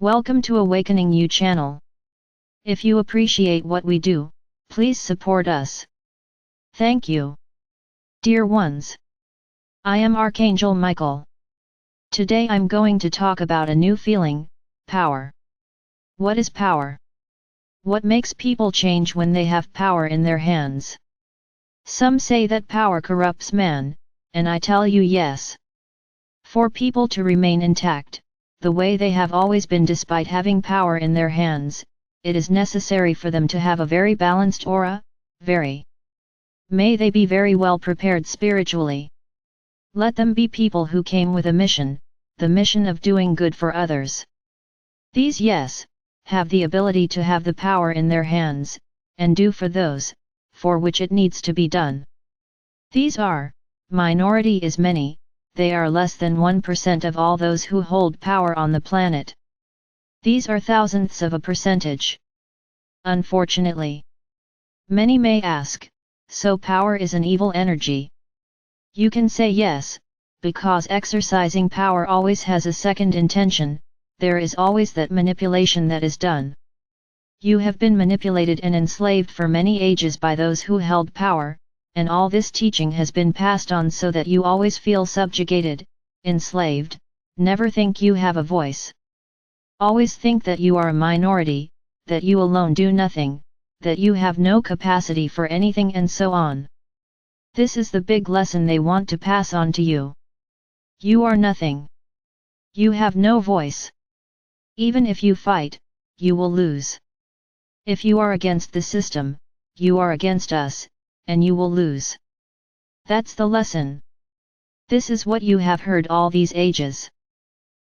Welcome to AwakeningYOU channel. If you appreciate what we do, please support us. Thank you. Dear ones, I am Archangel Michael. Today I'm going to talk about a new feeling, power. What is power? What makes people change when they have power in their hands? Some say that power corrupts man, and I tell you yes. For people to remain intact, the way they have always been despite having power in their hands, it is necessary for them to have a very balanced aura, May they be very well prepared spiritually. Let them be people who came with a mission, the mission of doing good for others. These have the ability to have the power in their hands, and do for those, for which it needs to be done. These are, minority is many, they are less than 1% of all those who hold power on the planet. These are thousandths of a percentage. Unfortunately, many may ask, so power is an evil energy? You can say yes, because exercising power always has a second intention, there is always that manipulation that is done. You have been manipulated and enslaved for many ages by those who held power, and all this teaching has been passed on so that you always feel subjugated, enslaved, never think you have a voice. Always think that you are a minority, that you alone do nothing, that you have no capacity for anything and so on. This is the big lesson they want to pass on to you. You are nothing. You have no voice. Even if you fight, you will lose. If you are against the system, you are against us, and you will lose. That's the lesson. This is what you have heard all these ages.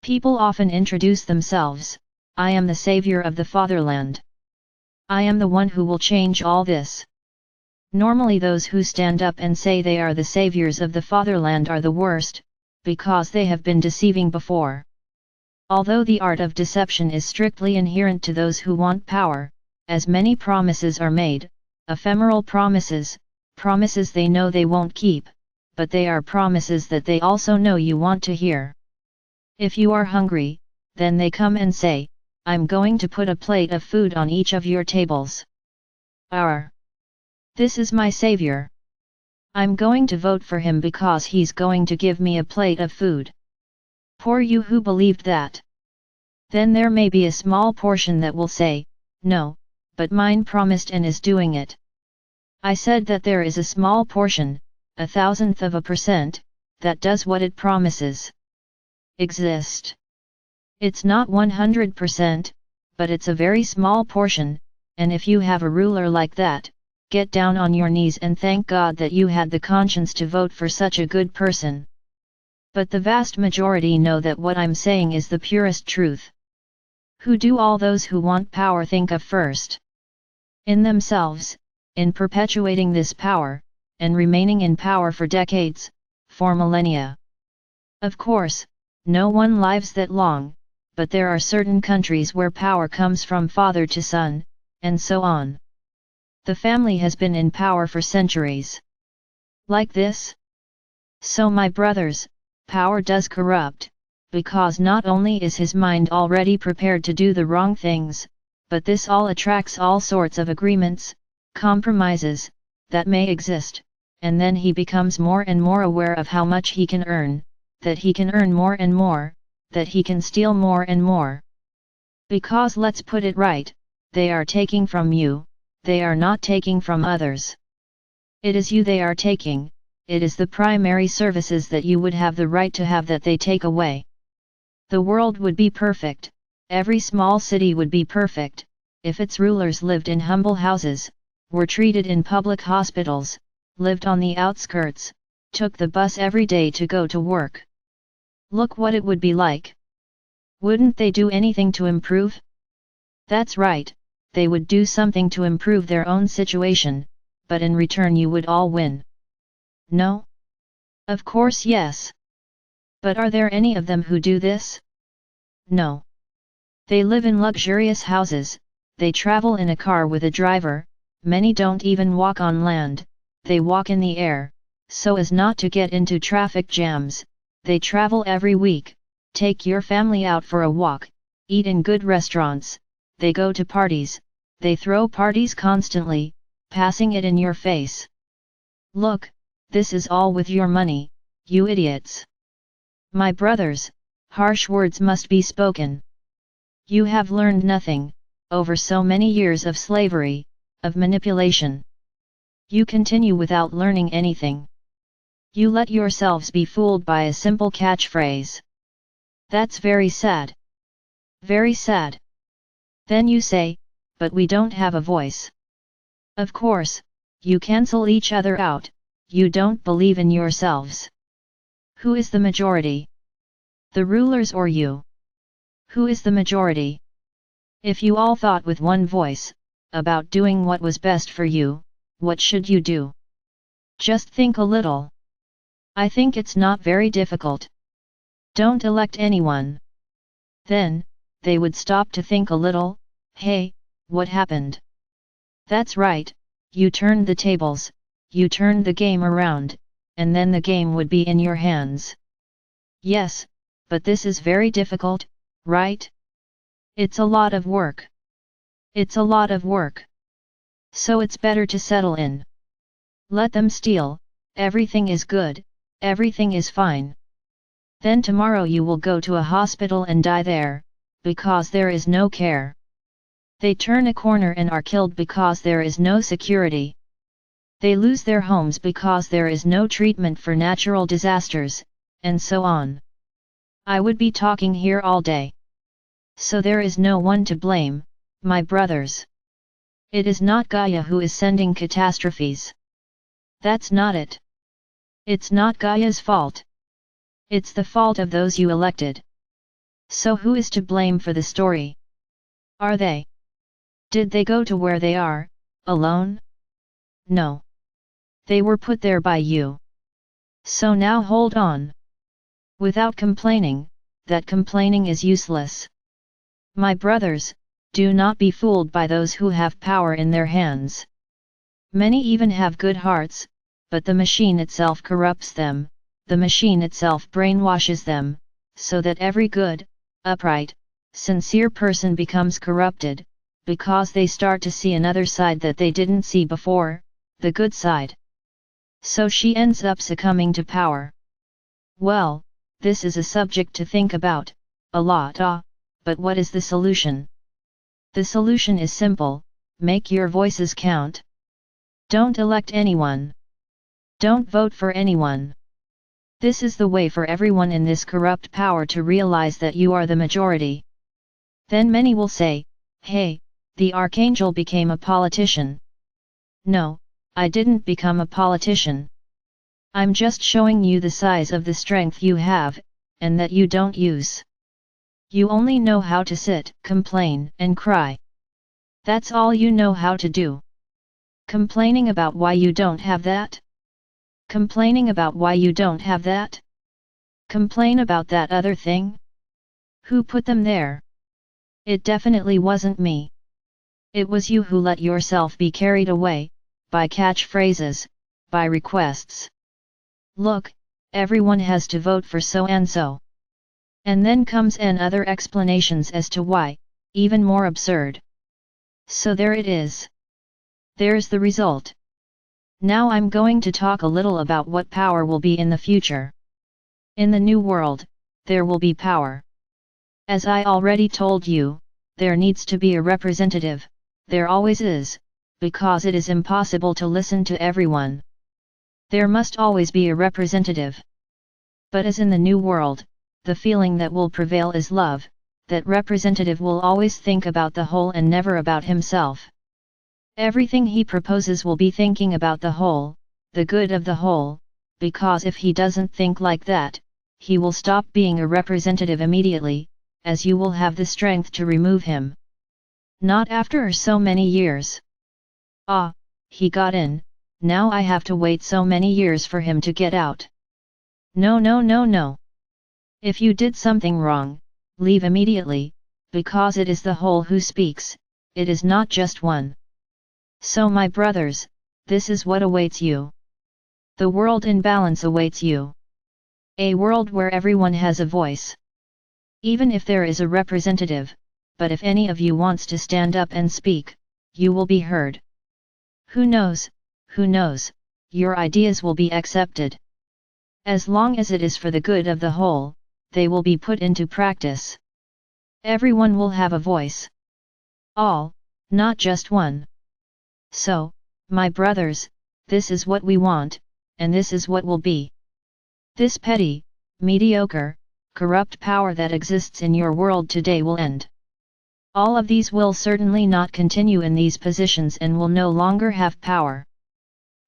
People often introduce themselves, I am the savior of the fatherland. I am the one who will change all this. Normally those who stand up and say they are the saviors of the fatherland are the worst, because they have been deceiving before. Although the art of deception is strictly inherent to those who want power, as many promises are made, ephemeral promises, promises they know they won't keep, but they are promises that they also know you want to hear. If you are hungry, then they come and say, I'm going to put a plate of food on each of your tables. This is my savior. I'm going to vote for him because he's going to give me a plate of food. Poor you who believed that. Then there may be a small portion that will say, no, but mine promised and is doing it. I said that there is a small portion, a thousandth of a percent, that does what it promises. Exist. It's not 100%, but it's a very small portion, and if you have a ruler like that, get down on your knees and thank God that you had the conscience to vote for such a good person. But the vast majority know that what I'm saying is the purest truth. Who do all those who want power think of first? In themselves, in perpetuating this power, and remaining in power for decades, for millennia. Of course, no one lives that long, but there are certain countries where power comes from father to son, and so on. The family has been in power for centuries. Like this? So my brothers, power does corrupt, because not only is his mind already prepared to do the wrong things, but this all attracts all sorts of agreements, compromises, that may exist, and then he becomes more and more aware of how much he can earn, that he can earn more and more, that he can steal more and more. Because let's put it right, they are taking from you, they are not taking from others. It is you they are taking, it is the primary services that you would have the right to have that they take away. The world would be perfect, every small city would be perfect, if its rulers lived in humble houses, were treated in public hospitals, lived on the outskirts, took the bus every day to go to work. Look what it would be like. Wouldn't they do anything to improve? That's right, they would do something to improve their own situation, but in return you would all win. No? Of course yes. But are there any of them who do this? No. They live in luxurious houses, they travel in a car with a driver, many don't even walk on land, they walk in the air, so as not to get into traffic jams, they travel every week, take your family out for a walk, eat in good restaurants, they go to parties, they throw parties constantly, passing it in your face. Look, this is all with your money, you idiots. My brothers, harsh words must be spoken. You have learned nothing, over so many years of slavery, of manipulation. You continue without learning anything. You let yourselves be fooled by a simple catchphrase. That's very sad. Very sad. Then you say, but we don't have a voice. Of course, you cancel each other out, you don't believe in yourselves. Who is the majority? The rulers or you? Who is the majority? If you all thought with one voice, about doing what was best for you, what should you do? Just think a little. I think it's not very difficult. Don't elect anyone. Then, they would stop to think a little, hey, what happened? That's right, you turned the tables, you turned the game around, and then the game would be in your hands. Yes, but this is very difficult, right? It's a lot of work. It's a lot of work. So it's better to settle in. Let them steal, everything is good, everything is fine. Then tomorrow you will go to a hospital and die there, because there is no care. They turn a corner and are killed because there is no security. They lose their homes because there is no treatment for natural disasters, and so on. I would be talking here all day. So there is no one to blame, my brothers. It is not Gaia who is sending catastrophes. That's not it. It's not Gaia's fault. It's the fault of those you elected. So who is to blame for the story? Are they? Did they go to where they are, alone? No. They were put there by you. So now hold on. Without complaining, that complaining is useless. My brothers, do not be fooled by those who have power in their hands. Many even have good hearts, but the machine itself corrupts them, the machine itself brainwashes them, so that every good, upright, sincere person becomes corrupted, because they start to see another side that they didn't see before, the good side. So she ends up succumbing to power. Well, this is a subject to think about, a lot, but what is the solution? The solution is simple, make your voices count. Don't elect anyone. Don't vote for anyone. This is the way for everyone in this corrupt power to realize that you are the majority. Then many will say, hey, the Archangel became a politician. No, I didn't become a politician. I'm just showing you the size of the strength you have, and that you don't use. You only know how to sit, complain, and cry. That's all you know how to do. Complaining about why you don't have that? Complaining about why you don't have that? Complain about that other thing? Who put them there? It definitely wasn't me. It was you who let yourself be carried away, by catchphrases, by requests. Look, everyone has to vote for so and so. And then comes and other explanations as to why, even more absurd. So there it is. There's the result. Now I'm going to talk a little about what power will be in the future. In the new world, there will be power. As I already told you, there needs to be a representative, there always is, because it is impossible to listen to everyone. There must always be a representative. But as in the new world, the feeling that will prevail is love, that representative will always think about the whole and never about himself. Everything he proposes will be thinking about the whole, the good of the whole, because if he doesn't think like that, he will stop being a representative immediately, as you will have the strength to remove him. Not after so many years. Ah, he got in, now I have to wait so many years for him to get out. No, no, no, no. If you did something wrong, leave immediately, because it is the whole who speaks, it is not just one. So my brothers, this is what awaits you. The world in balance awaits you. A world where everyone has a voice. Even if there is a representative, but if any of you wants to stand up and speak, you will be heard. Who knows, your ideas will be accepted. As long as it is for the good of the whole, they will be put into practice. Everyone will have a voice. All, not just one. So, my brothers, this is what we want, and this is what will be. This petty, mediocre, corrupt power that exists in your world today will end. All of these will certainly not continue in these positions and will no longer have power.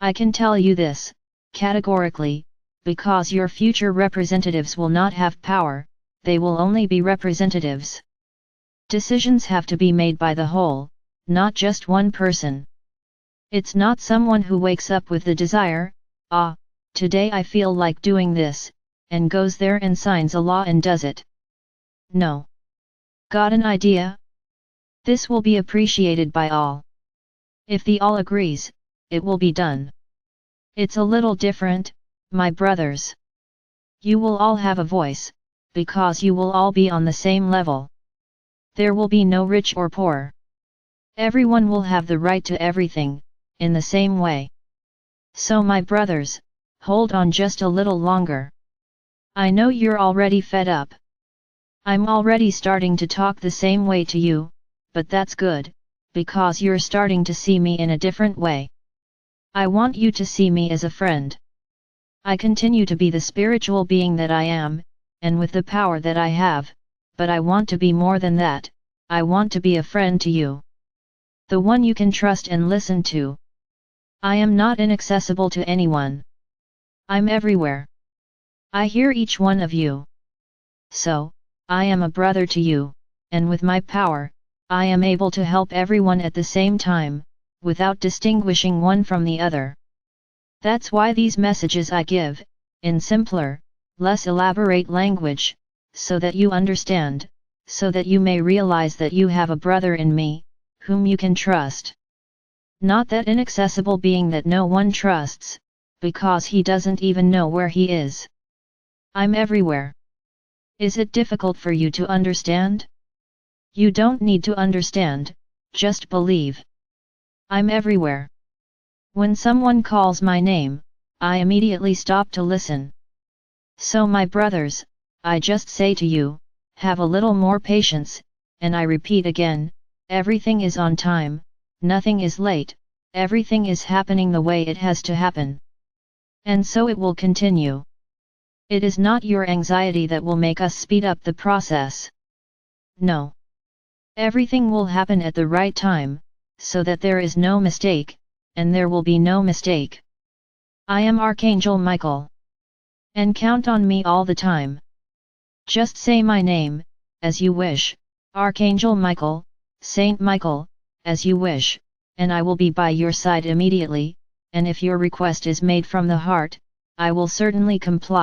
I can tell you this, categorically, because your future representatives will not have power, they will only be representatives. Decisions have to be made by the whole, not just one person. It's not someone who wakes up with the desire, today I feel like doing this, and goes there and signs a law and does it. No. Got an idea? This will be appreciated by all. If the all agrees, it will be done. It's a little different, my brothers. You will all have a voice, because you will all be on the same level. There will be no rich or poor. Everyone will have the right to everything, in the same way. So my brothers, hold on just a little longer. I know you're already fed up. I'm already starting to talk the same way to you, but that's good, because you're starting to see me in a different way. I want you to see me as a friend. I continue to be the spiritual being that I am, and with the power that I have, but I want to be more than that, I want to be a friend to you. The one you can trust and listen to. I am not inaccessible to anyone. I'm everywhere. I hear each one of you. So, I am a brother to you, and with my power, I am able to help everyone at the same time, without distinguishing one from the other. That's why these messages I give, in simpler, less elaborate language, so that you understand, so that you may realize that you have a brother in me, whom you can trust. Not that inaccessible being that no one trusts, because he doesn't even know where he is. I'm everywhere. Is it difficult for you to understand? You don't need to understand, just believe. I'm everywhere. When someone calls my name, I immediately stop to listen. So my brothers, I just say to you, have a little more patience, and I repeat again, everything is on time, nothing is late, everything is happening the way it has to happen. And so it will continue. It is not your anxiety that will make us speed up the process. No. Everything will happen at the right time, so that there is no mistake, and there will be no mistake. I am Archangel Michael. And count on me all the time. Just say my name, as you wish, Archangel Michael, Saint Michael, as you wish, and I will be by your side immediately, and if your request is made from the heart, I will certainly comply.